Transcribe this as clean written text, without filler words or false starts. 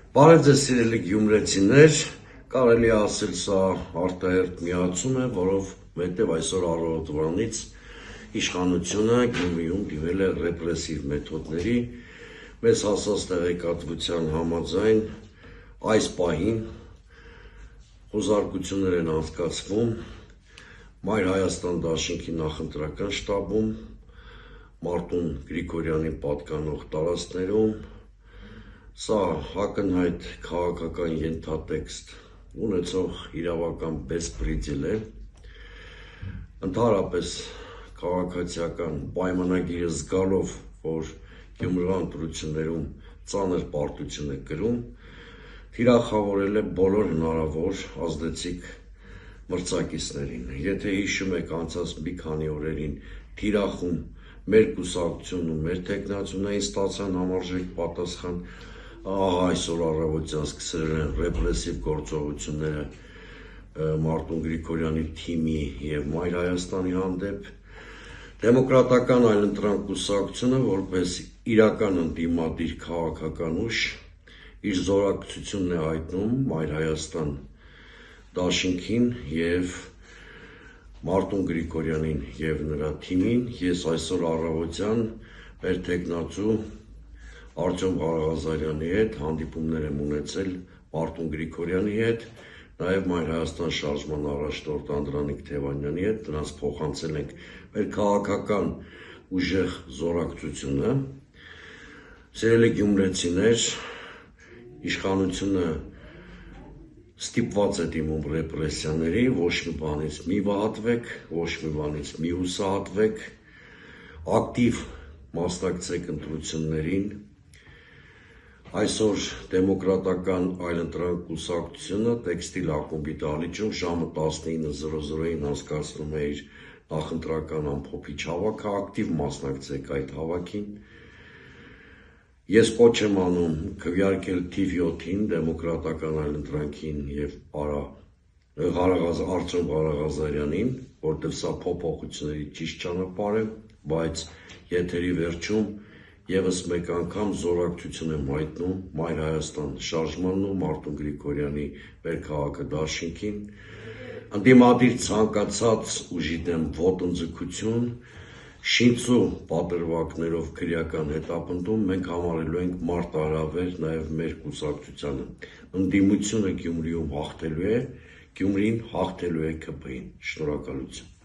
Բարև ձեզ սիրելի գյումրեցիներ, կարելի է ասել սա արտահերթ միացում է, որովհետև այսօր առավոտվանից իշխանությունը Գյումրիում դիմել է ռեպրեսիվ մեթոդների, մեզ հասած տեղեկատվության համաձայն այս պահին խոզարկություններ են անցկացվում Մայր Հայաստան դաշինքի նախընտրական շտաբում, Մարտուն Գրիգորյանին պատկանող տարածքներում, սա ակնհայտ քաղաքական ենթատեքստ ունեցող իրավական բեսպրեդել է, ընդհանրապես քաղաքացիական պայմանագիրը զգալով, որ Գյումրվա ընտրություններում ծանր պարտություն է կրում, թիրախավորել է բոլոր հնարավոր ազդեցիկ մրցակիցներին։ Եթե հիշում եք անցած մի քանի օրերին թիրախում մեր կուսակցությունն ու մեր թեկնածուներին ստացան համարժեք պատասխան, այսօր առավոտյան սկսել են ռեպրեսիվ գործողությունները Մարտուն Գրիգորյանի թիմի և Մայր Հայաստանի հանդեպ, Դեմոկրատական այլընտրանք կուսակցությունը որպես իրական ընդդիմադիր քաղաքական ուժ իր զորակցությունն է հայտնում Մայր Հայաստան դաշինքին և Մարտուն Գրիգորյանին և նրա թիմին։ Ես այսօր առավոտյան մեր թեկնածու Արտյոմ Ղարաղազարյանի հետ հանդիպումներ եմ ունեցել Մարտուն Գրիգորյանի հետ, նաև Մայր Հայաստան շարժման առաջնորդ Անդրանիկ Թևանյանի հետ, նրանց փոխանցել ենք մեր քաղաքական ուժեղ զորակցությունը։ Սիրելի գյումրեցիներ, իշխանությունը ստիպված է դիմում ռեպրեսիաների, ոչ մի բանից մի վհատվեք, ոչ մի բանից մի հուսահատվեք, ակտիվ մասնակցեք ընտրություններին։ Այսօր Դեմոկրատական այլընտրանք կուսակցությունը տեքստիլ ակումբի դահլիճում ժամը 19:00-ին անցկացնում է իր նախընտրական ամփոփիչ հավաքը, ակտիվ մասնակցեք այդ հավաքին։ Ես կոչ եմ անում քվեարկել թիվ 7-ին Դեմոկրատական այլընտրանքին և Արտյոմ Ղարաղազարյանին, որտև սա փոփոխությունների ճիշտ ճանապարհ է, բայց եթերի վերջում ևս մեկ անգամ զորակցություն եմ հայտնում Մայր Հայաստան շարժմանն ու Մարտուն Գրիգորյանի մեր քաղաքը դաշինքին, ընդդիմադիր ցանկացած ուժի դեմ ոտնձգություն, շինծու պատրվակներով քրեական հետապնդում մենք համարելու ենք մարտահրավեր նաև մեր կուսակցությանը։ Ընդդիմությունը Գյումրիում հաղթելու է, Գյումրին հաղթելու է ՔՊ-ին։ Շնորհակալություն։